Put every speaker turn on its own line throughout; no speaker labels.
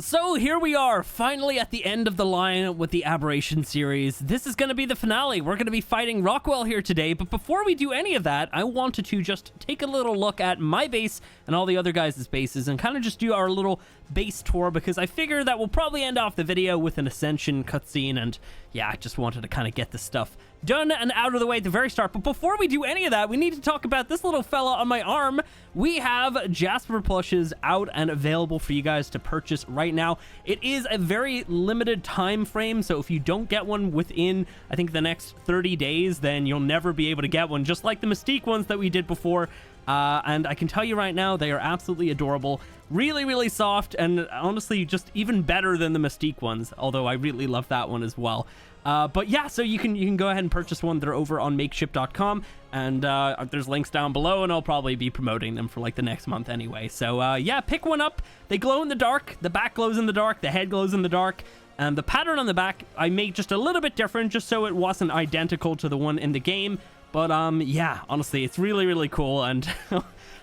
So here we are, finally at the end of the line with the Aberration series. This is going to be the finale. We're going to be fighting Rockwell here today, but before we do any of that, I wanted to just take a little look at my base and all the other guys' bases and kind of just do our little base tour, because I figure that we'll probably end off the video with an Ascension cutscene, and yeah, I just wanted to kind of get this stuff done and out of the way at the very start. But before we do any of that, we need to talk about this little fella on my arm. We have Jasper plushes out and available for you guys to purchase right now. It is a very limited time frame, so if you don't get one within, I think, the next 30 days, then you'll never be able to get one, just like the Mystique ones that we did before. And I can tell you right now, they are absolutely adorable. Really, really soft, and honestly, just even better than the Mystique ones, although I really love that one as well. But yeah, so you can go ahead and purchase one. They're over on makeship.com, and there's links down below, and I'll probably be promoting them for like the next month anyway. So yeah, pick one up. They glow in the dark. The back glows in the dark. The head glows in the dark. And the pattern on the back I made just a little bit different, just so it wasn't identical to the one in the game. But yeah, honestly, it's really, really cool, and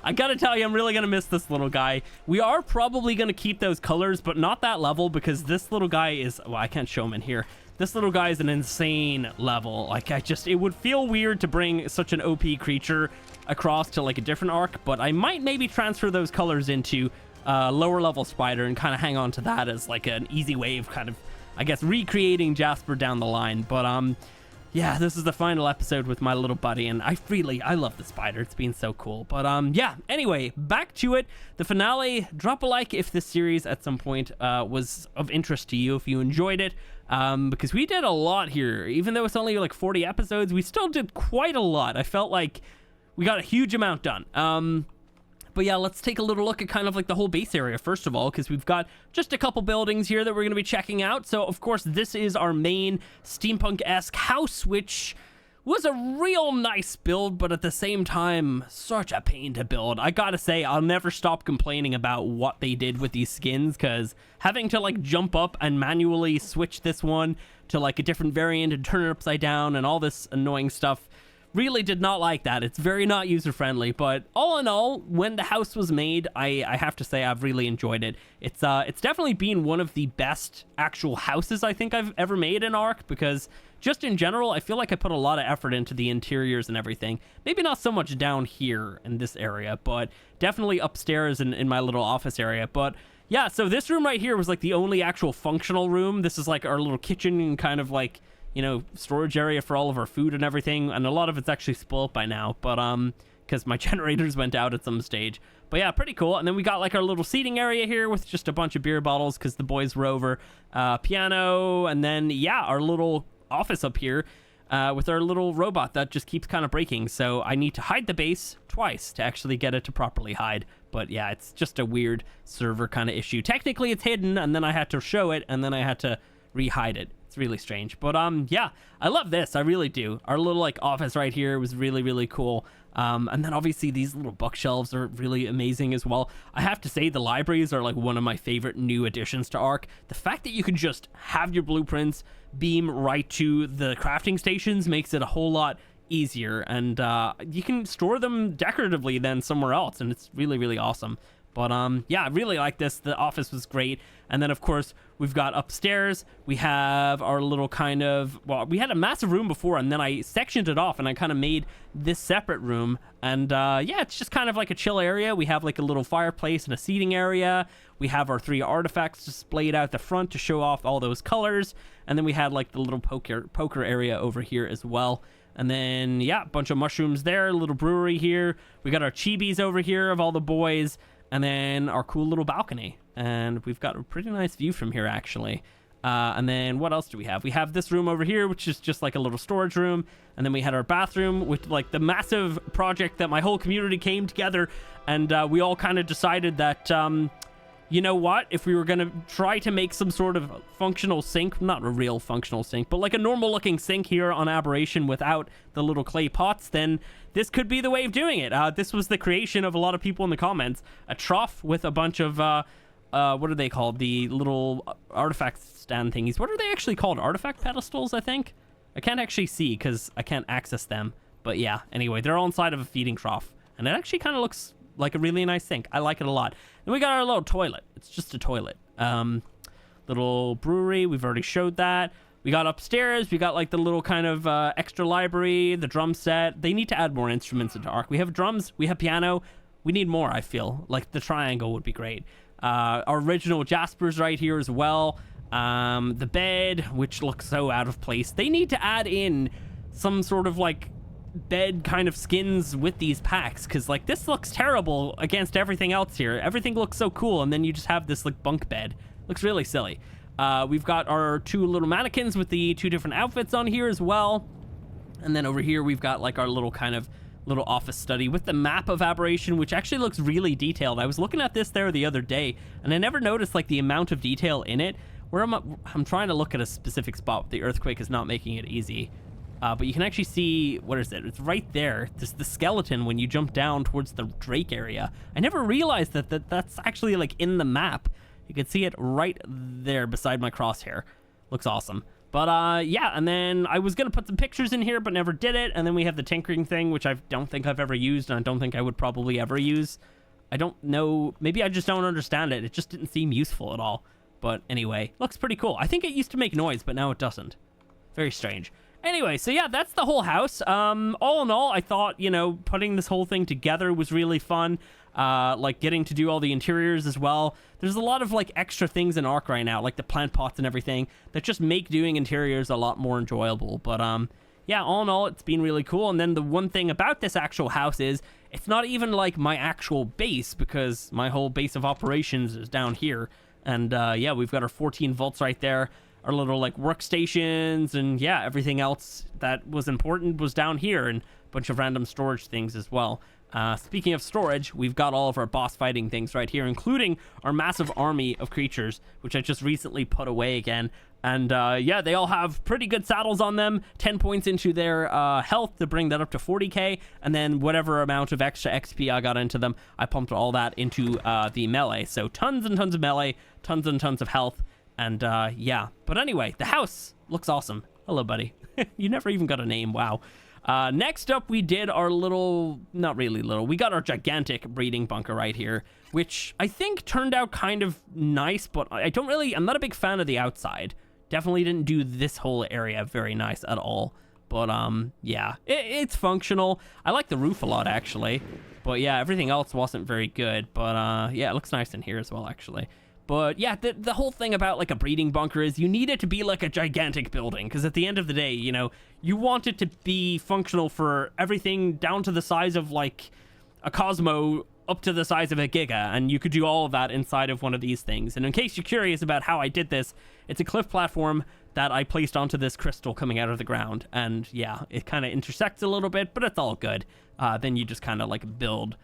I gotta tell you, I'm really gonna miss this little guy. We are probably gonna keep those colors, but not that level, because this little guy is, well, I can't show him in here. This little guy is an insane level. Like, it would feel weird to bring such an OP creature across to like a different arc, but I might maybe transfer those colors into lower level spider and kind of hang on to that as like an easy way of kind of, I guess, recreating Jasper down the line. But yeah, this is the final episode with my little buddy, and I love the spider. It's been so cool. But yeah, anyway, back to it. The finale. Drop a like if this series at some point was of interest to you, if you enjoyed it, because we did a lot here. Even though it's only like 40 episodes, we still did quite a lot. I felt like we got a huge amount done. But yeah, let's take a little look at kind of like the whole base area first of all, because we've got just a couple buildings here that we're going to be checking out. So of course, this is our main steampunk-esque house, which was a real nice build, but at the same time, such a pain to build. I gotta say, I'll never stop complaining about what they did with these skins, because having to like jump up and manually switch this one to like a different variant and turn it upside down and all this annoying stuff, really did not like that. It's very not user-friendly, but all in all, when the house was made, I have to say I've really enjoyed it. It's definitely been one of the best actual houses I think I've ever made in ARK, because just in general, I feel like I put a lot of effort into the interiors and everything. Maybe not so much down here in this area, but definitely upstairs in my little office area. But yeah, so this room right here was like the only actual functional room. This is like our little kitchen and kind of like, you know, storage area for all of our food and everything, and a lot of it's actually spoiled by now, but because my generators went out at some stage. But yeah, pretty cool. And then we got like our little seating area here with just a bunch of beer bottles because the boys were over, piano, and then yeah, our little office up here with our little robot that just keeps kind of breaking. So I need to hide the base twice to actually get it to properly hide. But yeah, it's just a weird server kind of issue. Technically it's hidden, and then I had to show it, and then I had to re-hide it. It's really strange, but yeah, I love this. I really do. Our little like office right here was really, really cool. And then obviously these little bookshelves are really amazing as well. I have to say the libraries are like one of my favorite new additions to ARK. The fact that you can just have your blueprints beam right to the crafting stations makes it a whole lot easier, and you can store them decoratively then somewhere else, and it's really, really awesome. But yeah, I really like this. The office was great. And then of course we've got upstairs, we have our little kind of, well, we had a massive room before, and then I sectioned it off and I kind of made this separate room. And yeah, it's just kind of like a chill area. We have like a little fireplace and a seating area. We have our 3 artifacts displayed out the front to show off all those colors. And then we had like the little poker area over here as well. And then yeah, a bunch of mushrooms there, a little brewery here. We got our chibis over here of all the boys. And then our cool little balcony. And we've got a pretty nice view from here, actually. And then what else do we have? We have this room over here, which is just like a little storage room. And then we had our bathroom with like the massive project that my whole community came together. And we all kind of decided that, you know what? If we were going to try to make some sort of functional sink, not a real functional sink, but like a normal looking sink here on Aberration without the little clay pots, then this could be the way of doing it. This was the creation of a lot of people in the comments. A trough with a bunch of, what are they called? The little artifact stand thingies. What are they actually called? Artifact pedestals, I think? I can't actually see because I can't access them. But yeah, anyway, they're all inside of a feeding trough. And it actually kind of looks like a really nice sink. I like it a lot. And we got our little toilet. It's just a toilet. Little brewery, we've already showed that. We got upstairs, we got like the little kind of extra library, the drum set. They need to add more instruments into ARK. We have drums, we have piano. We need more, I feel. Like the triangle would be great. Our original Jasper's right here as well. The bed, which looks so out of place. They need to add in some sort of like bed kind of skins with these packs, because like this looks terrible against everything else here. Everything looks so cool, and then you just have this like bunk bed. Looks really silly. We've got our 2 little mannequins with the 2 different outfits on here as well. And then over here we've got like our little kind of little office study with the map of Aberration, which actually looks really detailed. I was looking at this there the other day, and I never noticed like the amount of detail in it. I'm trying to look at a specific spot. The earthquake is not making it easy. But you can actually see, what is it? It's right there. There's the skeleton when you jump down towards the Drake area. I never realized that's actually like in the map. You can see it right there beside my crosshair. Looks awesome. But yeah, and then I was going to put some pictures in here, but never did it. And then we have the tinkering thing, which I don't think I've ever used, and I don't think I would probably ever use. I don't know. Maybe I just don't understand it. It just didn't seem useful at all. But anyway, looks pretty cool. I think it used to make noise, but now it doesn't. Very strange. Anyway, so yeah, that's the whole house. All in all, I thought, you know, putting this whole thing together was really fun. Like getting to do all the interiors as well. There's a lot of like extra things in ARK right now, like the plant pots and everything, that just make doing interiors a lot more enjoyable. But yeah, all in all, it's been really cool. And then the one thing about this actual house is it's not even like my actual base, because my whole base of operations is down here. And yeah, we've got our 14 volts right there, our little like workstations, and yeah, everything else that was important was down here, and a bunch of random storage things as well. Speaking of storage, we've got all of our boss fighting things right here, including our massive army of creatures, which I just recently put away again. And yeah, they all have pretty good saddles on them, 10 points into their health to bring that up to 40k, and then whatever amount of extra XP I got into them, I pumped all that into the melee. So tons and tons of melee, tons and tons of health, and yeah. But anyway, the house looks awesome. Hello, buddy. You never even got a name. Wow. Next up, we did our little, not really little, we got our gigantic breeding bunker right here, which I think turned out kind of nice, but I'm not a big fan of the outside. Definitely didn't do this whole area very nice at all. But yeah, it's functional. I like the roof a lot, actually. But yeah, everything else wasn't very good. But yeah, it looks nice in here as well, actually. But yeah, the whole thing about like a breeding bunker is you need it to be like a gigantic building, because at the end of the day, you know, you want it to be functional for everything down to the size of like a Cosmo up to the size of a Giga, and you could do all of that inside of one of these things. And in case you're curious about how I did this, it's a cliff platform that I placed onto this crystal coming out of the ground, and yeah, it kind of intersects a little bit, but it's all good. Then you just kind of like build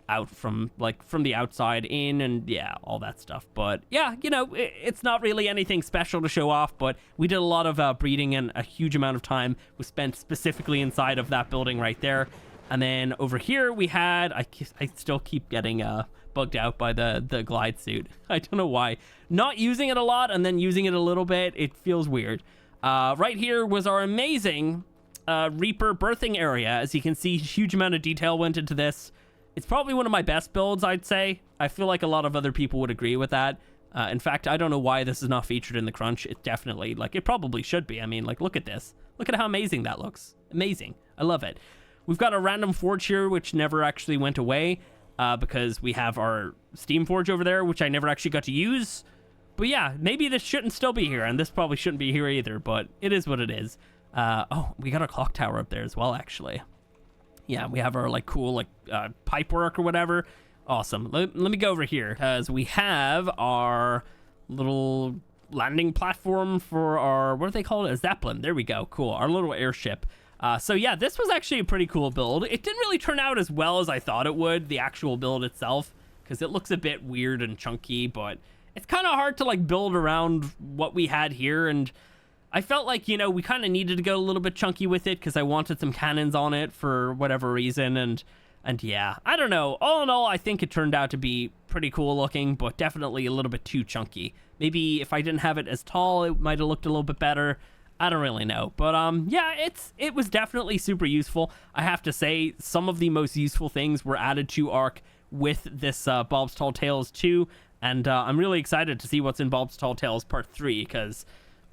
out from the outside in, and yeah, all that stuff. But yeah, you know, it's not really anything special to show off, but we did a lot of breeding, and a huge amount of time was spent specifically inside of that building right there. And then over here we had, I still keep getting bugged out by the glide suit. I don't know why. Not using it a lot and then using it a little bit, it feels weird. Right here was our amazing Reaper birthing area. As you can see, huge amount of detail went into this. It's probably one of my best builds, I'd say. I feel like a lot of other people would agree with that. In fact, I don't know why this is not featured in the crunch. It definitely, like, it probably should be. I mean, like, look at this. Look at how amazing that looks. Amazing. I love it. We've got a random forge here, which never actually went away, because we have our steam forge over there, which I never actually got to use. But yeah, maybe this shouldn't still be here, and this probably shouldn't be here either, but it is what it is. Oh, we got a clock tower up there as well, actually. Yeah, we have our, like, cool, like, pipe work or whatever. Awesome. Let me go over here, because we have our little landing platform for our, what do they call it? A Zeppelin. There we go. Cool. Our little airship. So yeah, this was actually a pretty cool build. It didn't really turn out as well as I thought it would, the actual build itself, because it looks a bit weird and chunky, but it's kind of hard to like build around what we had here. And I felt like, you know, we kind of needed to go a little bit chunky with it, because I wanted some cannons on it for whatever reason. And yeah, I don't know. All in all, I think it turned out to be pretty cool looking, but definitely a little bit too chunky. Maybe if I didn't have it as tall, it might have looked a little bit better. I don't really know, but yeah, it was definitely super useful. I have to say, some of the most useful things were added to ARK with this Bob's Tall Tales 2. And I'm really excited to see what's in Bob's Tall Tales Part 3, because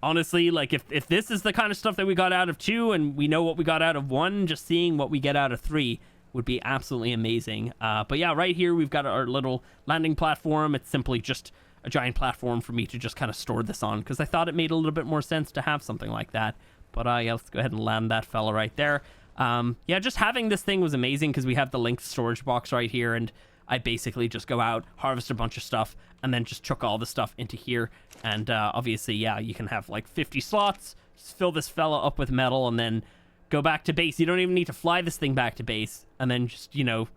honestly, like, if this is the kind of stuff that we got out of 2 and we know what we got out of 1, just seeing what we get out of 3 would be absolutely amazing. But yeah, right here we've got our little landing platform. It's simply just a giant platform for me to just kind of store this on, because I thought it made a little bit more sense to have something like that. But yeah, let's go ahead and land that fella right there. Yeah, just having this thing was amazing, because we have the linked storage box right here, and I basically just go out, harvest a bunch of stuff, and then just chuck all the stuff into here. And obviously, yeah, you can have like 50 slots, just fill this fella up with metal, and then go back to base. You don't even need to fly this thing back to base, and then just, you know,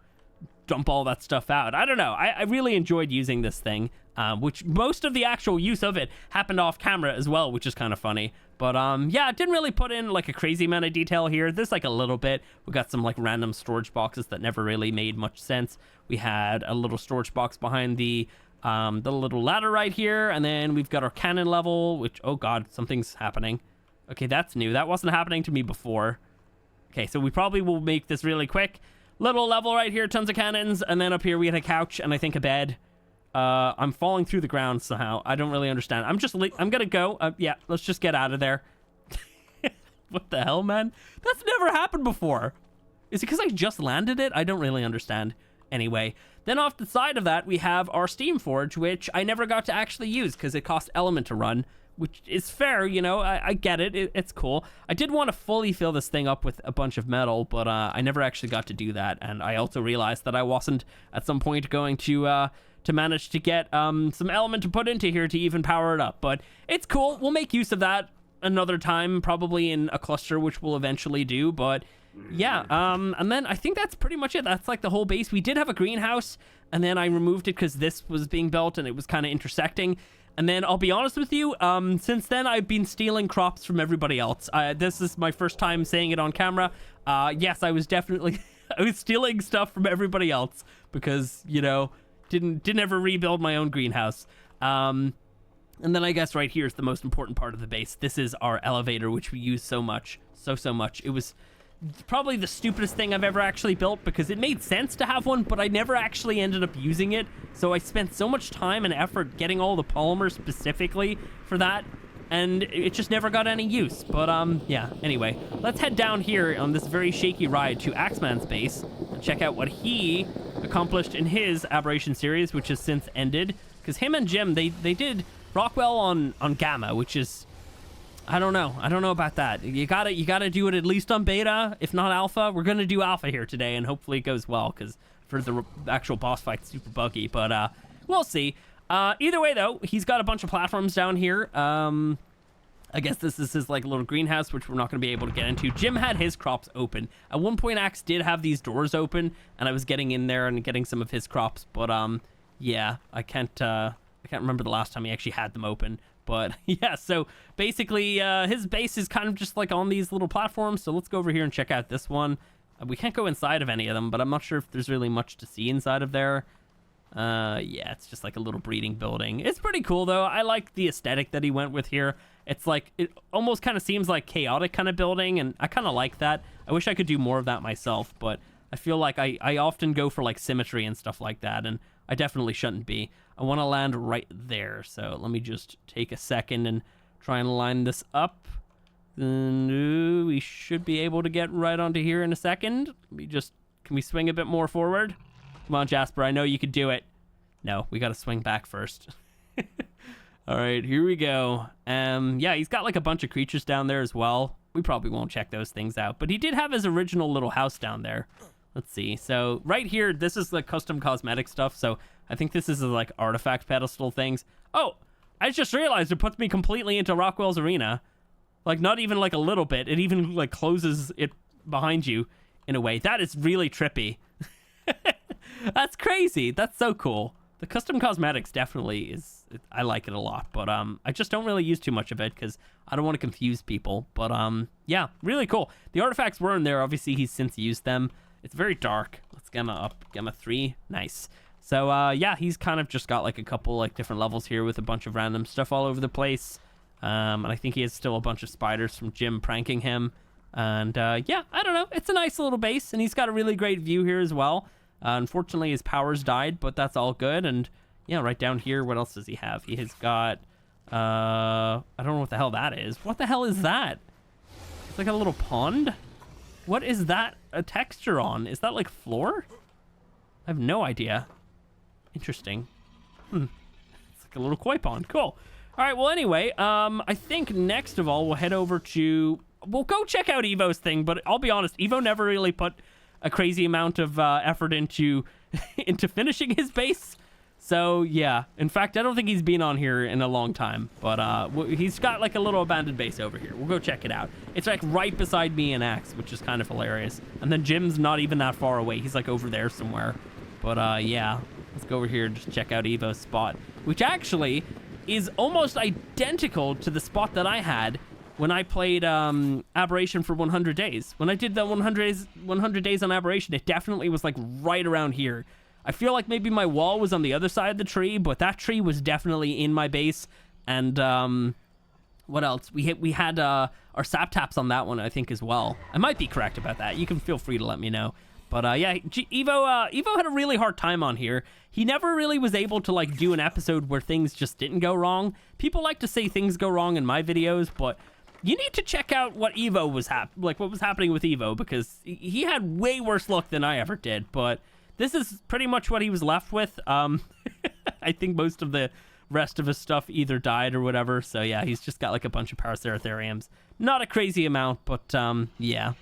dump all that stuff out. I don't know. I really enjoyed using this thing, which most of the actual use of it happened off camera as well, which is kind of funny. But yeah, it didn't really put in like a crazy amount of detail here. There's like a little bit. We got some like random storage boxes that never really made much sense. We had a little storage box behind the little ladder right here, and then we've got our cannon level, which, oh god, something's happening. Okay, that's new. That wasn't happening to me before. Okay, so we probably will make this really quick. Little level right here, tons of cannons, and then up here we had a couch and I think a bed. I'm falling through the ground somehow. I don't really understand. I'm gonna go. Yeah, let's just get out of there. What the hell, man? That's never happened before. Is it because I just landed it? I don't really understand. Anyway, then off the side of that, we have our Steam Forge, which I never got to actually use because it cost Element to run, which is fair, you know, I get it. It's cool. I did want to fully fill this thing up with a bunch of metal, but I never actually got to do that. And I also realized that I wasn't at some point going to manage to get some element to put into here to even power it up. But it's cool. We'll make use of that another time, probably in a cluster, which we'll eventually do. But yeah, and then I think that's pretty much it. That's like the whole base. We did have a greenhouse, and then I removed it because this was being built and it was kind of intersecting. And then I'll be honest with you, since then I've been stealing crops from everybody else. This is my first time saying it on camera. Yes, I was definitely I was stealing stuff from everybody else because, you know, didn't ever rebuild my own greenhouse. And then I guess right here is the most important part of the base. This is our elevator, which we use so much, so much. It was probably the stupidest thing I've ever actually built because it made sense to have one, but I never actually ended up using it. So I spent so much time and effort getting all the polymer specifically for that, and it just never got any use. But yeah, anyway, let's head down here on this very shaky ride to Axeman's base and check out what he accomplished in his Aberration series, which has since ended, because him and Jim, they did Rockwell on Gamma, which is, I don't know about that. You gotta do it at least on beta, if not alpha. We're gonna do alpha here today, and hopefully it goes well, because for the actual boss fight's super buggy, but we'll see. Either way though, he's got a bunch of platforms down here. I guess this is his like little greenhouse, which we're not gonna be able to get into. Jim had his crops open. At one point, Axe did have these doors open, and I was getting in there and getting some of his crops, but yeah, I can't remember the last time he actually had them open. But yeah, so basically his base is kind of just like on these little platforms. So let's go over here and check out this one. We can't go inside of any of them, but I'm not sure if there's really much to see inside of there. Yeah, it's just like a little breeding building. It's pretty cool though. I like the aesthetic that he went with here. It's like, it almost kind of seems like chaotic kind of building, and I kind of like that. I wish I could do more of that myself, but I feel like I often go for like symmetry and stuff like that, and I definitely shouldn't be. I want to land right there, so let me just take a second and try and line this up. Then we should be able to get right onto here in a second. Can we swing a bit more forward? Come on, Jasper, I know you could do it. No, we got to swing back first. All right, here we go. Yeah, he's got like a bunch of creatures down there as well. We probably won't check those things out, but he did have his original little house down there. Let's see. So right here, this is the custom cosmetic stuff. So I think this is like artifact pedestal things. Oh, I just realized it puts me completely into Rockwell's arena. Like not even like a little bit. It even like closes it behind you in a way. That is really trippy. That's crazy. That's so cool. The custom cosmetics definitely is, I like it a lot, but I just don't really use too much of it because I don't want to confuse people. But yeah, really cool. The artifacts were in there. Obviously, he's since used them. It's very dark. Let's gamma up. Gamma 3. Nice. So yeah, he's kind of just got like a couple like different levels here with a bunch of random stuff all over the place. And I think he has still a bunch of spiders from Jim pranking him. And yeah, I don't know. It's a nice little base, and he's got a really great view here as well. Unfortunately, his powers died, but that's all good. And yeah, right down here. What else does he have? He has got, I don't know what the hell that is. What the hell is that? It's like a little pond. What is that a texture on? Is that like floor? I have no idea. Interesting. It's like a little koi pond. Cool. All right, well, anyway, I think next of all, we'll head over to... We'll go check out Evo's thing, but I'll be honest, Evo never really put a crazy amount of effort into into finishing his base. So, yeah. In fact, I don't think he's been on here in a long time, but he's got, like, a little abandoned base over here. We'll go check it out. It's, like, right beside me and Axe, which is kind of hilarious. And then Jim's not even that far away. He's, like, over there somewhere. But, yeah. Let's go over here and just check out Evo's spot, which actually is almost identical to the spot that I had when I played Aberration for 100 days. When I did the 100 days on Aberration, it definitely was like right around here. I feel like maybe my wall was on the other side of the tree, but that tree was definitely in my base. And what else? We had our sap taps on that one, I think, as well. I might be correct about that. You can feel free to let me know. But yeah, Evo had a really hard time on here. He never really was able to like do an episode where things just didn't go wrong. People like to say things go wrong in my videos, but you need to check out what Evo was what was happening with Evo, because he had way worse luck than I ever did. But this is pretty much what he was left with. I think most of the rest of his stuff either died or whatever. So yeah, he's just got like a bunch of Paraceratheriums. Not a crazy amount, but yeah.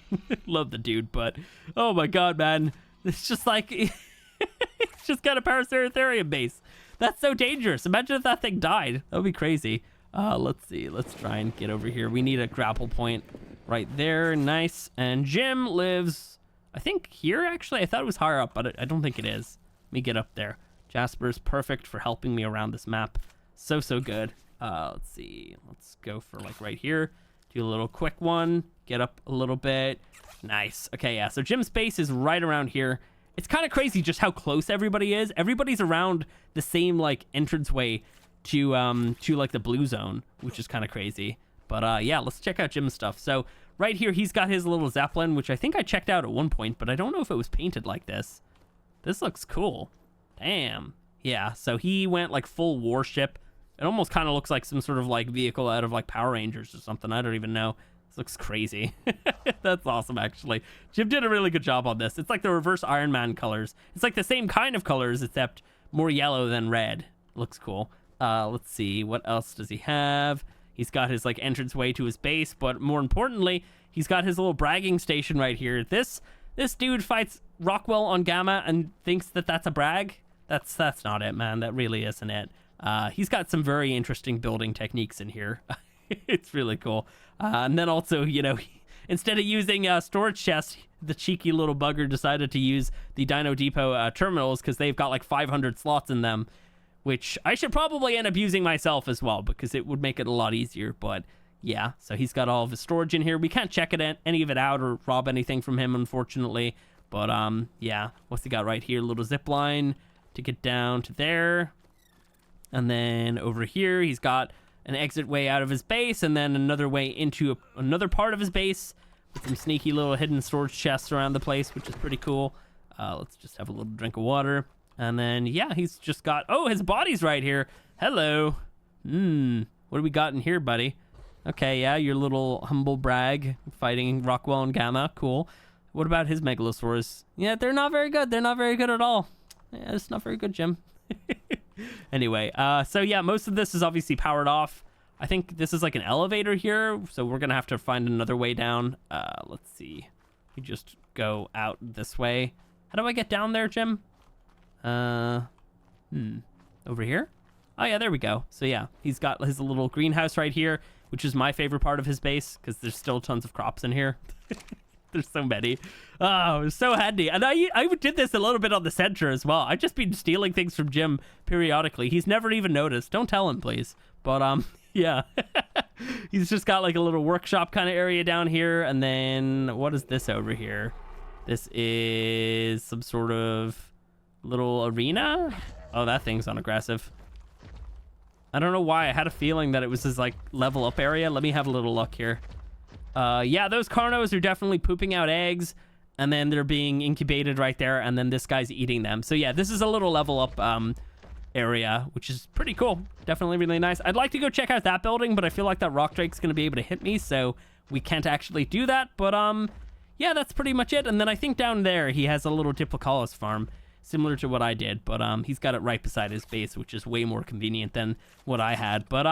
Love the dude, but oh my god, man. It's just like it's just got a Paraceratherium base. That's so dangerous. Imagine if that thing died. That would be crazy. Let's see. Let's try and get over here. We need a grapple point right there. Nice. And Jim lives, I think, here, actually. I thought it was higher up, but I don't think it is. Let me get up there. Jasper's perfect for helping me around this map. So good. Let's see. Let's go for, like, right here. Do a little quick one. Get up a little bit. Nice. Okay, yeah. So Jim's base is right around here. It's kind of crazy just how close everybody is. Everybody's around the same, like, entranceway to like the blue zone, which is kind of crazy. But yeah, let's check out Jim's stuff. So right here, he's got his little Zeppelin, which I think I checked out at one point, but I don't know if it was painted like this. This looks cool. Damn. Yeah, so he went like full warship. It almost kind of looks like some sort of like vehicle out of like Power Rangers or something. I don't even know. This looks crazy. That's awesome, actually. Jim did a really good job on this. It's like the reverse Iron Man colors. It's like the same kind of colors, except more yellow than red. Looks cool. Let's see, what else does he have? He's got his like entranceway to his base, but more importantly, he's got his little bragging station right here. This dude fights Rockwell on Gamma and thinks that that's a brag. That's not it, man. That really isn't it. He's got some very interesting building techniques in here. It's really cool. And then also, you know, instead of using storage chests, the cheeky little bugger decided to use the Dino Depot terminals because they've got like 500 slots in them, which I should probably end up using myself as well because it would make it a lot easier. But yeah, so he's got all of his storage in here. We can't check any of it out or rob anything from him, unfortunately. But yeah, what's he got right here? A little zip line to get down to there. And then over here, he's got an exit way out of his base and then another way into another part of his base with some sneaky little hidden storage chests around the place, which is pretty cool. Let's just have a little drink of water. And then, yeah, he's just got... Oh, his body's right here. Hello. What do we got in here, buddy? Okay, yeah, your little humble brag fighting Rockwell and Gamma. Cool. What about his Megalosaurus? Yeah, they're not very good. They're not very good at all. Yeah, it's not very good, Jim. Anyway, so yeah, most of this is obviously powered off. I think this is like an elevator here, so we're going to have to find another way down. Let's see. We just go out this way. How do I get down there, Jim? Over here? Oh yeah, there we go. So yeah, he's got his little greenhouse right here, which is my favorite part of his base because there's still tons of crops in here. There's so many. Oh, it was so handy. And I did this a little bit on the center as well. I've just been stealing things from Jim periodically. He's never even noticed. Don't tell him, please. But yeah. He's just got like a little workshop kind of area down here. And then what is this over here? This is some sort of little arena. Oh, that thing's unaggressive. I don't know why. I had a feeling that it was his like level up area. Let me have a little look here. Yeah, those Carnos are definitely pooping out eggs, and then they're being incubated right there, and then this guy's eating them. So yeah, this is a little level up area, which is pretty cool. Definitely really nice. I'd like to go check out that building, but I feel like that rock drake's going to be able to hit me, so we can't actually do that. But yeah, that's pretty much it. And then I think down there he has a little Diplocaulus farm, similar to what I did, but he's got it right beside his base, which is way more convenient than what I had. But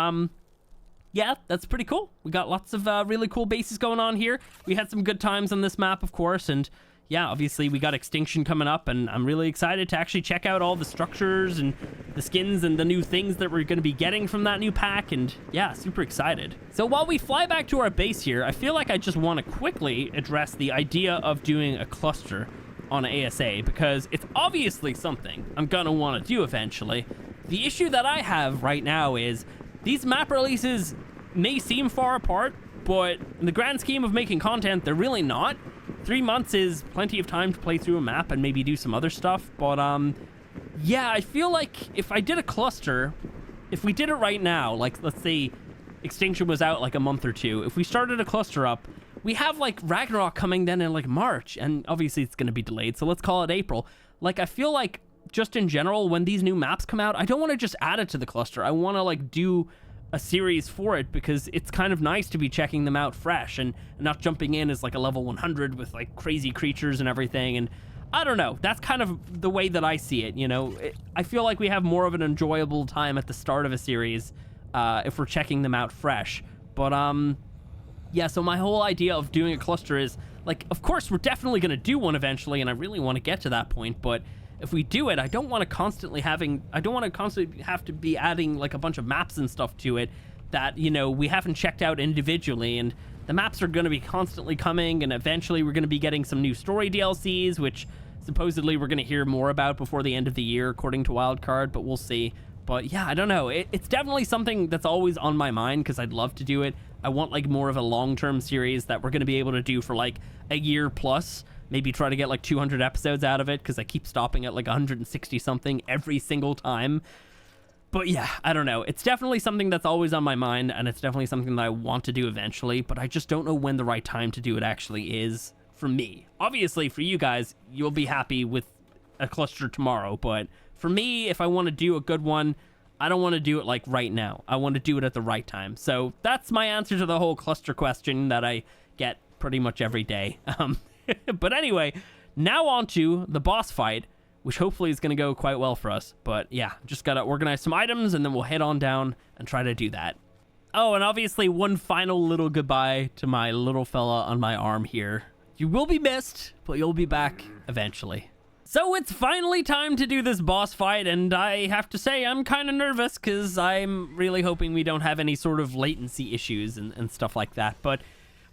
yeah, that's pretty cool. We got lots of really cool bases going on here. We had some good times on this map, of course, and yeah, obviously we got Extinction coming up, and I'm really excited to actually check out all the structures and the skins and the new things that we're going to be getting from that new pack, and yeah, super excited. So while we fly back to our base here, I feel like I just want to quickly address the idea of doing a cluster on ASA, because it's obviously something I'm going to want to do eventually. The issue that I have right now is these map releases may seem far apart, but in the grand scheme of making content, they're really not. 3 months is plenty of time to play through a map and maybe do some other stuff. But yeah, I feel like if I did a cluster, if we did it right now, like let's say Extinction was out like a month or two, if we started a cluster up, we have like Ragnarok coming then in like March, and obviously it's going to be delayed, so let's call it April. Like, I feel like just in general, when these new maps come out, I don't want to just add it to the cluster. I want to like do a series for it, because it's kind of nice to be checking them out fresh and not jumping in as like a level 100 with like crazy creatures and everything. And I don't know, that's kind of the way that I see it, you know. I feel like we have more of an enjoyable time at the start of a series if we're checking them out fresh. But yeah, so my whole idea of doing a cluster is like, of course we're definitely going to do one eventually, and I really want to get to that point, but if we do it, I don't want to constantly have to be adding like a bunch of maps and stuff to it that, you know, we haven't checked out individually. And the maps are going to be constantly coming, and eventually we're going to be getting some new story DLCs, which supposedly we're going to hear more about before the end of the year, according to Wildcard, but we'll see. But yeah, I don't know. It's definitely something that's always on my mind, because I'd love to do it. I want like more of a long-term series that we're going to be able to do for like a year plus. Maybe try to get like 200 episodes out of it, because I keep stopping at like 160 something every single time. But yeah, I don't know. It's definitely something that's always on my mind, and it's definitely something that I want to do eventually, but I just don't know when the right time to do it actually is for me. Obviously, for you guys, you'll be happy with a cluster tomorrow, but for me, if I want to do a good one, I don't want to do it like right now. I want to do it at the right time. So that's my answer to the whole cluster question that I get pretty much every day. But anyway, now on to the boss fight, which hopefully is going to go quite well for us. But yeah, just got to organize some items, and then we'll head on down and try to do that. Oh, and obviously one final little goodbye to my little fella on my arm here. You will be missed, but you'll be back eventually. So it's finally time to do this boss fight, and I have to say I'm kind of nervous, because I'm really hoping we don't have any sort of latency issues and stuff like that. But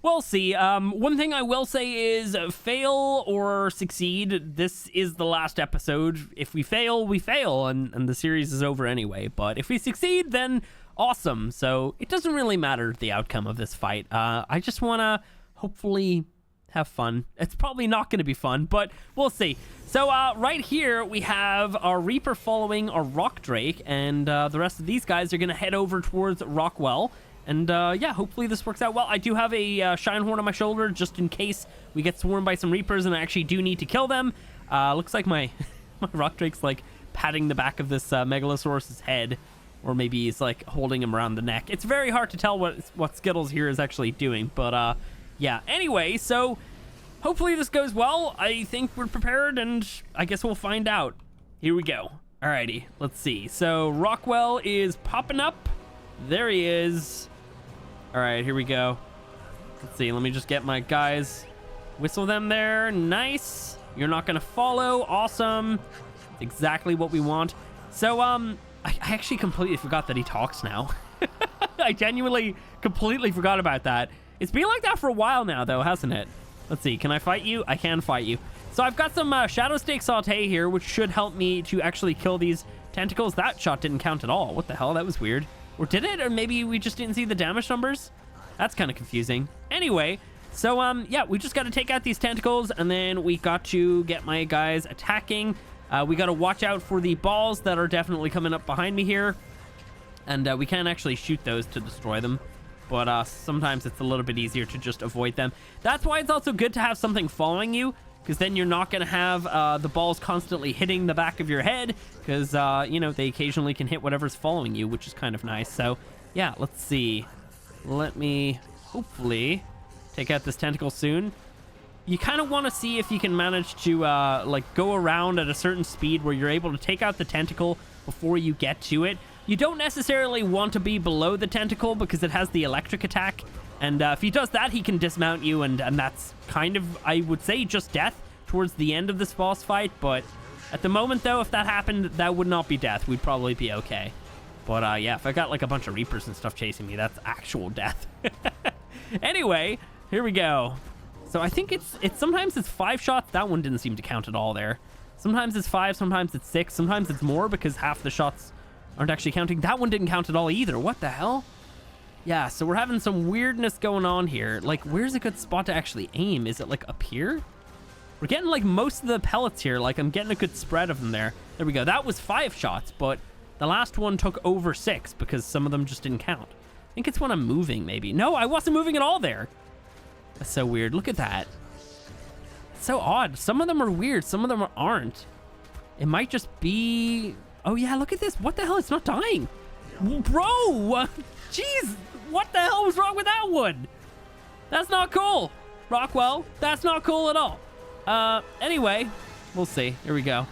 we'll see. One thing I will say is fail or succeed. This is the last episode. If we fail, we fail, and the series is over anyway. But if we succeed, then awesome. So it doesn't really matter the outcome of this fight. I just want to hopefully have fun. It's probably not going to be fun, but we'll see. So right here, we have our Reaper following our Rock Drake, and the rest of these guys are going to head over towards Rockwell. And yeah, hopefully this works out well. I do have a Shine Horn on my shoulder just in case we get swarmed by some Reapers and I actually do need to kill them. Looks like my Rock Drake's like patting the back of this Megalosaurus's head, or maybe he's like holding him around the neck. It's very hard to tell what Skittles here is actually doing, but yeah. Anyway, so hopefully this goes well. I think we're prepared, and I guess we'll find out. Here we go. Alrighty, let's see. So Rockwell is popping up. There he is. All right, here we go. Let's see. Let me just get my guys. Whistle them there. Nice. You're not going to follow. Awesome. Exactly what we want. So, I actually completely forgot that he talks now. I genuinely completely forgot about that. It's been like that for a while now, though, hasn't it? Let's see. Can I fight you? I can fight you. So I've got some Shadow Stake Saute here, which should help me to actually kill these tentacles. That shot didn't count at all. What the hell? That was weird. Or did it? Or maybe we just didn't see the damage numbers? That's kind of confusing. Anyway, so yeah, we just got to take out these tentacles, and then we got to get my guys attacking. We got to watch out for the balls that are definitely coming up behind me here. And we can actually shoot those to destroy them, but sometimes it's a little bit easier to just avoid them. That's why it's also good to have something following you, because then you're not going to have the balls constantly hitting the back of your head, because, you know, they occasionally can hit whatever's following you, which is kind of nice. So, yeah, let's see. Let me hopefully take out this tentacle soon. You kind of want to see if you can manage to, like, go around at a certain speed where you're able to take out the tentacle before you get to it. You don't necessarily want to be below the tentacle because it has the electric attack. And if he does that, he can dismount you, and that's kind of, I would say, just death towards the end of this boss fight. But at the moment, though, if that happened, that would not be death. We'd probably be okay. But yeah, if I got like a bunch of Reapers and stuff chasing me, that's actual death. Anyway, here we go. So I think it's sometimes it's 5 shots. That one didn't seem to count at all there. Sometimes it's 5, sometimes it's 6, sometimes it's more because half the shots aren't actually counting. That one didn't count at all either. What the hell? Yeah, so we're having some weirdness going on here. Like, where's a good spot to actually aim? Is it like up here? We're getting like most of the pellets here. Like, I'm getting a good spread of them there. There we go. That was 5 shots, but the last one took over 6 because some of them just didn't count. I think it's when I'm moving, maybe. No, I wasn't moving at all there. That's so weird. Look at that. It's so odd. Some of them are weird. Some of them aren't. It might just be... Oh, yeah, look at this. What the hell? It's not dying. Bro! Jeez! What the hell was wrong with that one? That's not cool. Rockwell, that's not cool at all. Anyway, we'll see. Here we go.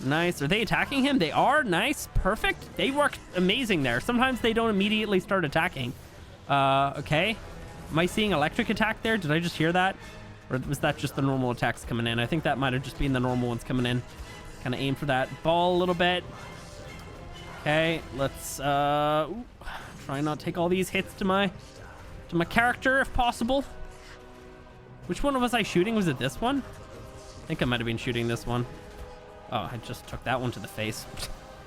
Nice. Are they attacking him? They are. Nice. Perfect. They worked amazing there. Sometimes they don't immediately start attacking. Okay. Am I seeing electric attack there? Did I just hear that? Or was that just the normal attacks coming in? I think that might have just been the normal ones coming in. Kind of aim for that ball a little bit. Okay, let's try not take all these hits to my character if possible. Which one was I shooting? Was it this one? I think I might have been shooting this one. Oh, I just took that one to the face.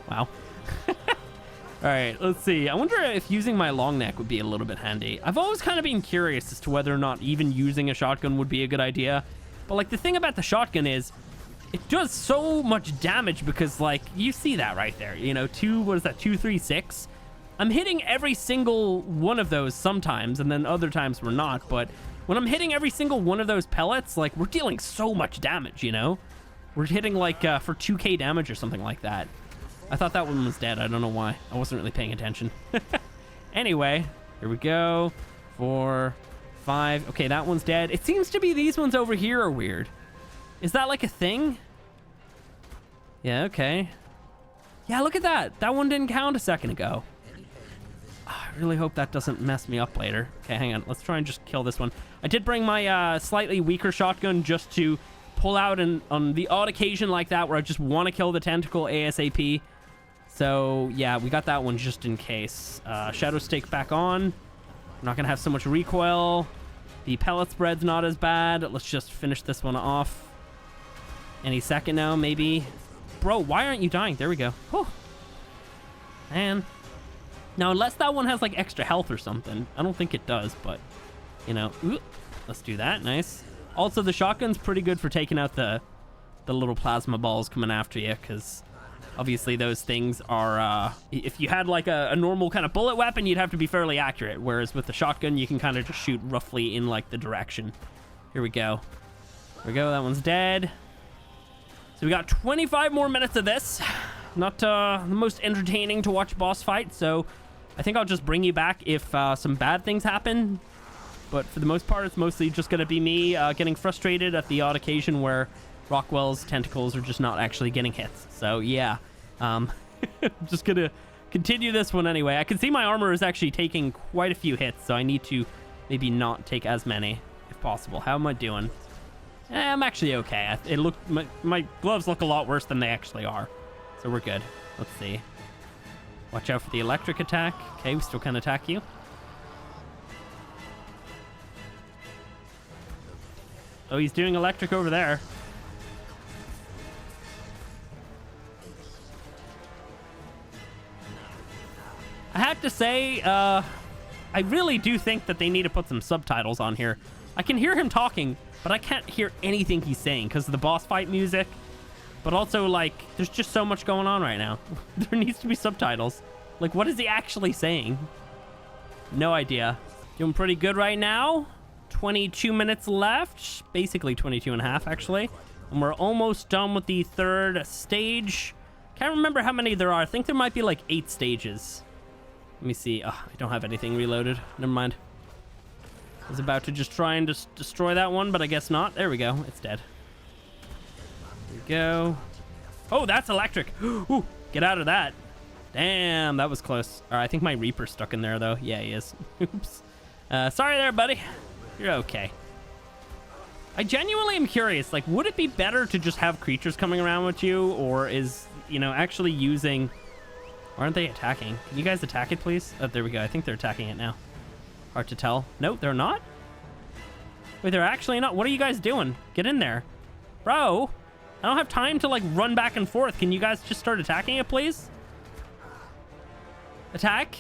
Wow. All right, let's see. I wonder if using my long neck would be a little bit handy. I've always kind of been curious as to whether or not even using a shotgun would be a good idea. But like the thing about the shotgun is it does so much damage because like you see that right there, you know, 236. I'm hitting every single one of those sometimes, and then other times we're not. But when I'm hitting every single one of those pellets, like we're dealing so much damage, you know, we're hitting like for 2k damage or something like that. I thought that one was dead. I don't know why. I wasn't really paying attention. Anyway, here we go. 4, 5. Okay, that one's dead. It seems to be these ones over here are weird. Is that like a thing? Yeah, okay. Yeah, look at that. That one didn't count a second ago. Oh, I really hope that doesn't mess me up later. Okay, hang on. Let's try and just kill this one. I did bring my slightly weaker shotgun just to pull out on the odd occasion like that where I just want to kill the tentacle ASAP. So, yeah, we got that one just in case. Shadow Stake back on. I'm not going to have so much recoil. The pellet spread's not as bad. Let's just finish this one off. Any second now, maybe. Bro, why aren't you dying? There we go. Whew. Man. Now, unless that one has, like, extra health or something. I don't think it does, but, you know. Ooh, let's do that. Nice. Also, the shotgun's pretty good for taking out the little plasma balls coming after you, because obviously those things are, if you had like a normal kind of bullet weapon, you'd have to be fairly accurate, whereas with the shotgun, you can kind of just shoot roughly in like the direction. Here we go. Here we go. That one's dead. So we got 25 more minutes of this. Not the most entertaining to watch boss fight, so I think I'll just bring you back if some bad things happen. But for the most part, it's mostly just going to be me getting frustrated at the odd occasion where Rockwell's tentacles are just not actually getting hits. So, yeah. I'm just going to continue this one anyway. I can see my armor is actually taking quite a few hits, so I need to maybe not take as many if possible. How am I doing? I'm actually okay. My gloves look a lot worse than they actually are. So we're good. Let's see. Watch out for the electric attack. Okay, we still can attack you. Oh, he's doing electric over there. I have to say, I really do think that they need to put some subtitles on here. I can hear him talking, but I can't hear anything he's saying because of the boss fight music. But also, like, there's just so much going on right now. There needs to be subtitles. Like, what is he actually saying? No idea. Doing pretty good right now. 22 minutes left. Basically 22 and a half, actually. And we're almost done with the third stage. Can't remember how many there are. I think there might be like 8 stages. Let me see. Oh, I don't have anything reloaded. Never mind. I was about to just try and just destroy that one, but I guess not. There we go. It's dead. There we go. Oh, that's electric. Ooh, get out of that. Damn, that was close. All right, I think my Reaper's stuck in there, though. Yeah, he is. Oops. Sorry there, buddy. You're okay. I genuinely am curious. Like, would it be better to just have creatures coming around with you, or is, you know, actually using... Why aren't they attacking? Can you guys attack it, please? Oh, there we go. I think they're attacking it now. Hard to tell. No, they're not? Wait, they're actually not? What are you guys doing? Get in there. Bro, I don't have time to, like, run back and forth. Can you guys just start attacking it, please? Attack.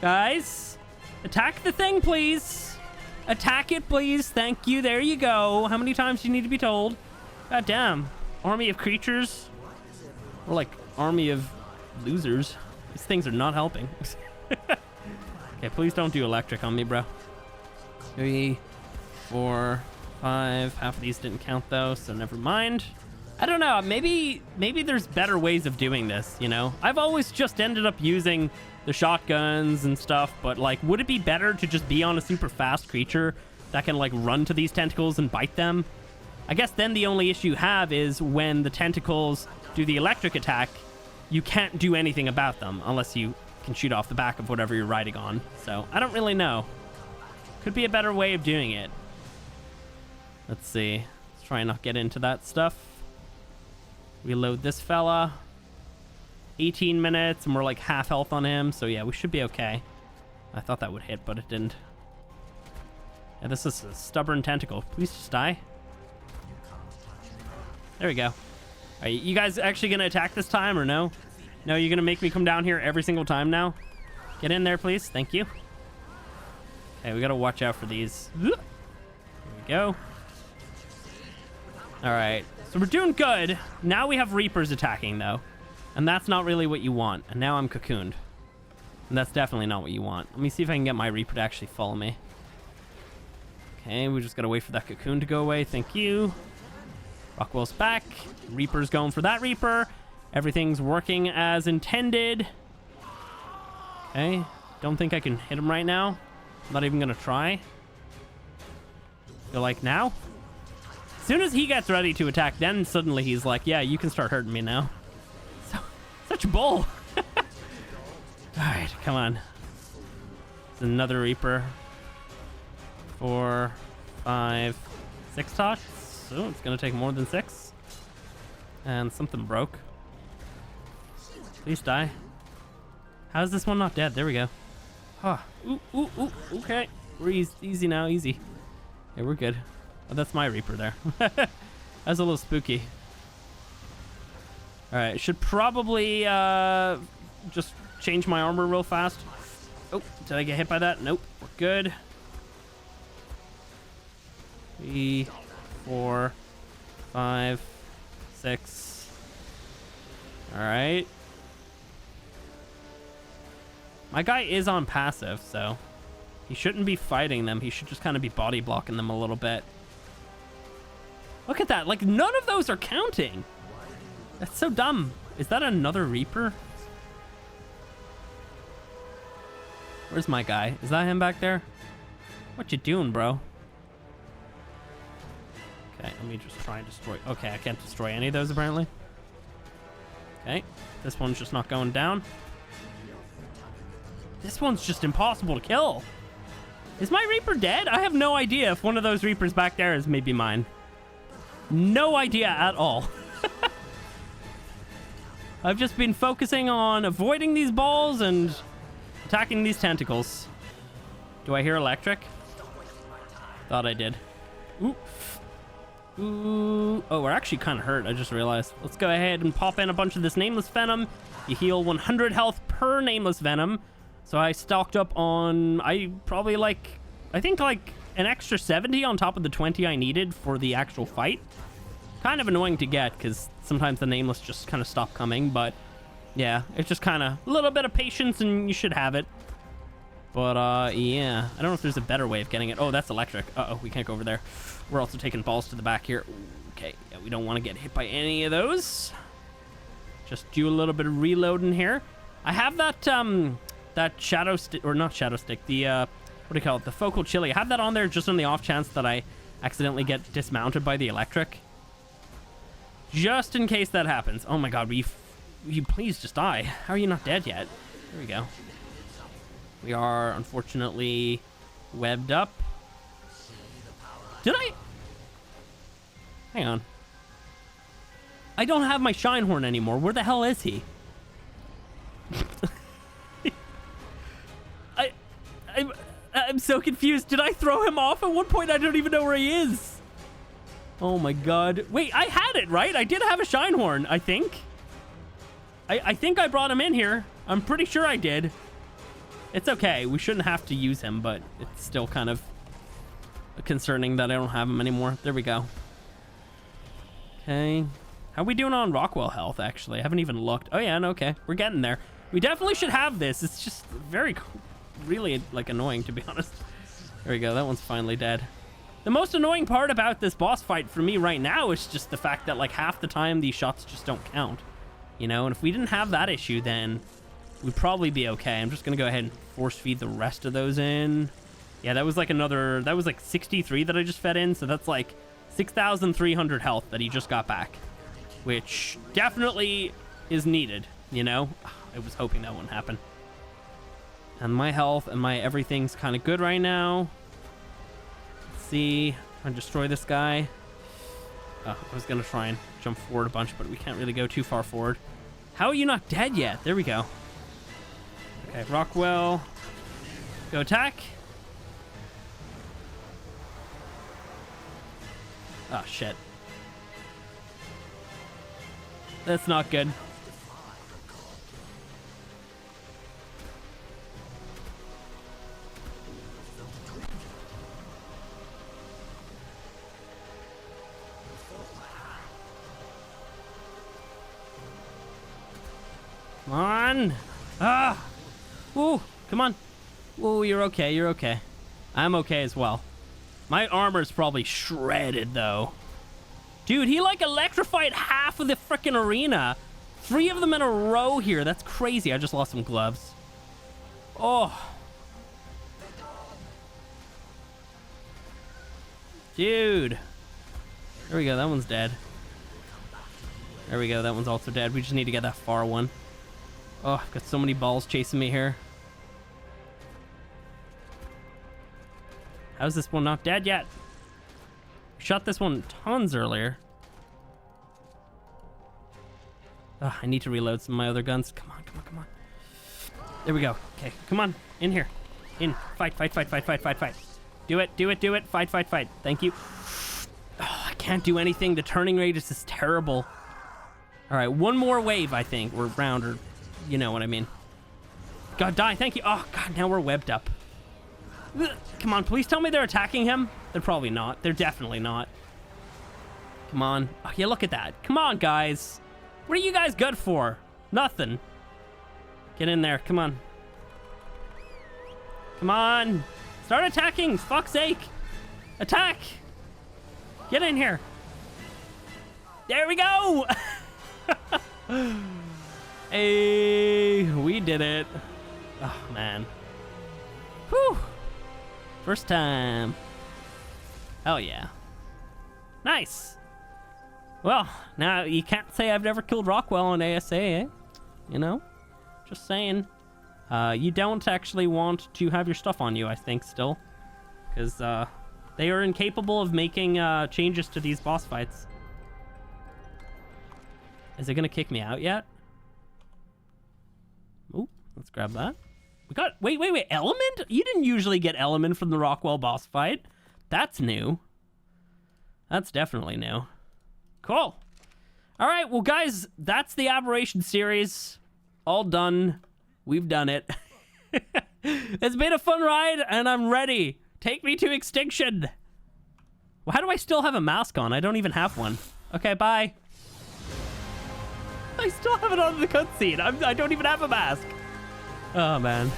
Guys, attack the thing, please. Attack it, please. Thank you. There you go. How many times do you need to be told? God damn. Army of creatures. Or, like, army of losers. These things are not helping. Okay, please don't do electric on me, bro. 3, 4, 5. Half of these didn't count, though, so never mind. I don't know. Maybe there's better ways of doing this, you know? I've always just ended up using the shotguns and stuff, but, like, would it be better to just be on a super fast creature that can, like, run to these tentacles and bite them? I guess then the only issue you have is when the tentacles do the electric attack, you can't do anything about them unless you can shoot off the back of whatever you're riding on. So I don't really know. Could be a better way of doing it. Let's see. Let's try and not get into that stuff. Reload this fella. 18 minutes and we're like half health on him. So yeah, we should be okay. I thought that would hit, but it didn't. Yeah, this is a stubborn tentacle. Please just die. There we go. Are you guys actually going to attack this time or no? No, you're going to make me come down here every single time now? Get in there, please. Thank you. Okay, we got to watch out for these. There we go. All right. So we're doing good. Now we have Reapers attacking, though. And that's not really what you want. And now I'm cocooned. And that's definitely not what you want. Let me see if I can get my Reaper to actually follow me. Okay, we just got to wait for that cocoon to go away. Thank you. Rockwell's back. Reaper's going for that Reaper. Everything's working as intended. Okay. Don't think I can hit him right now. I'm not even going to try. Feel like now? As soon as he gets ready to attack, then suddenly he's like, yeah, you can start hurting me now. So, such bull. All right, come on. It's another Reaper. 4, 5, 6 tots. So it's going to take more than 6. And something broke. Please die. How is this one not dead? There we go. Huh. Ooh, okay. We're easy now, easy. Yeah, we're good. Oh, that's my Reaper there. That was a little spooky. Alright, should probably just change my armor real fast. Oh, did I get hit by that? Nope. We're good. 3, 4, 5, 6. Alright. My guy is on passive, so he shouldn't be fighting them. He should just kind of be body blocking them a little bit. Look at that. Like, none of those are counting. That's so dumb. Is that another Reaper? Where's my guy? Is that him back there? What you doing, bro? Okay, let me just try and destroy. Okay, I can't destroy any of those, apparently. Okay, this one's just not going down. This one's just impossible to kill. Is my Reaper dead? I have no idea if one of those Reapers back there is maybe mine. No idea at all. I've just been focusing on avoiding these balls and attacking these tentacles. Do I hear electric? Thought I did. Ooh. Ooh. Oh, we're actually kind of hurt. I just realized. Let's go ahead and pop in a bunch of this Nameless Venom. You heal 100 health per Nameless Venom. So I stocked up on, I think like an extra 70 on top of the 20 I needed for the actual fight. Kind of annoying to get because sometimes the Nameless just kind of stop coming, but yeah, it's just kind of a little bit of patience and you should have it. But, yeah. I don't know if there's a better way of getting it. Oh, that's electric. Uh-oh, we can't go over there. We're also taking balls to the back here. Okay, yeah, we don't want to get hit by any of those. Just do a little bit of reloading here. I have that, that shadow stick, or not shadow stick, the, what do you call it? The focal chili. I have that on there just on the off chance that I accidentally get dismounted by the electric. Just in case that happens. Oh my god, will you please just die? How are you not dead yet? There we go. We are, unfortunately, webbed up. Did I? Hang on. I don't have my shine horn anymore. Where the hell is he? I'm so confused. Did I throw him off at one point? I don't even know where he is. Oh my god. Wait, I had it, right? I did have a shine horn, I think. I think I brought him in here. I'm pretty sure I did. It's okay. We shouldn't have to use him, but it's still kind of concerning that I don't have him anymore. There we go. Okay. How are we doing on Rockwell health, actually? I haven't even looked. Oh, yeah, no, okay. We're getting there. We definitely should have this. It's just really, like, annoying, to be honest. There we go. That one's finally dead. The most annoying part about this boss fight for me right now is just the fact that, like, half the time these shots just don't count. You know? And if we didn't have that issue, then we'd probably be okay. I'm just going to go ahead and force feed the rest of those in. Yeah, that was like that was like 63 that I just fed in. So that's like 6,300 health that he just got back, which definitely is needed, you know? I was hoping that wouldn't happen. And my health and my everything's kind of good right now. Let's see. Try and destroy this guy. I was going to try and jump forward a bunch, but we can't really go too far forward. How are you not dead yet? There we go. Okay, Rockwell. Go attack. Oh, shit. That's not good. Come on. Ah. Ooh, come on. Ooh, you're okay. You're okay. I'm okay as well. My armor's probably shredded, though. Dude, he, like, electrified half of the frickin' arena. 3 of them in a row here. That's crazy. I just lost some gloves. Oh. Dude. There we go. That one's dead. There we go. That one's also dead. We just need to get that far one. Oh, I've got so many balls chasing me here. How's this one not dead yet? Shot this one tons earlier. Oh, I need to reload some of my other guns. Come on, come on, come on. There we go. Okay, come on. In here. In. Fight, fight, fight, fight, fight, fight, fight. Do it, do it, do it. Fight, fight, fight. Thank you. Oh, I can't do anything. The turning radius is terrible. All right, one more wave, I think. Or round, or you know what I mean. God, die. Thank you. Oh, God, now we're webbed up. Come on, please tell me they're attacking him. They're probably not. They're definitely not. Come on. Oh, yeah, look at that. Come on, guys. What are you guys good for? Nothing. Get in there. Come on. Come on. Start attacking. Fuck's sake. Attack. Get in here. There we go. Hey, we did it. Oh, man. Whew. First time. Hell yeah. Nice. Well, now you can't say I've never killed Rockwell on ASA, eh? You know? Just saying. You don't actually want to have your stuff on you, I think, still. Because they are incapable of making changes to these boss fights. Is it going to kick me out yet? Ooh, let's grab that. We got... Wait. Element? You didn't usually get Element from the Rockwell boss fight. That's new. That's definitely new. Cool. All right, well, guys, that's the Aberration series. All done. We've done it. It's been a fun ride, and I'm ready. Take me to extinction. Well, how do I still have a mask on? I don't even have one. Okay, bye. I still have it on the cutscene. I don't even have a mask. Oh, man.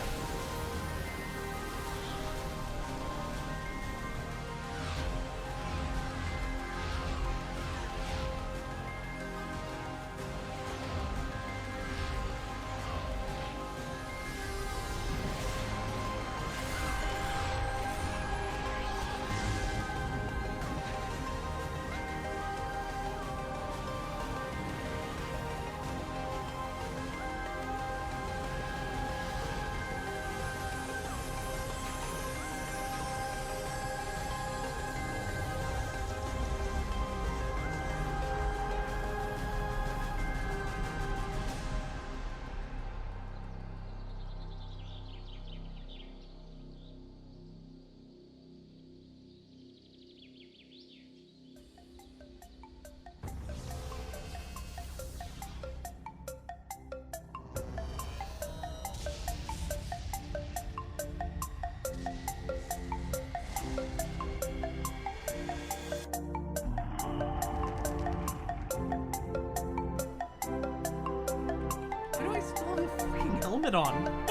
helmet on.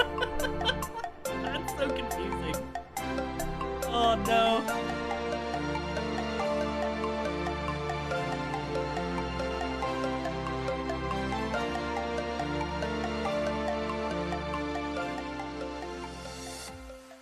That's so confusing. Oh no.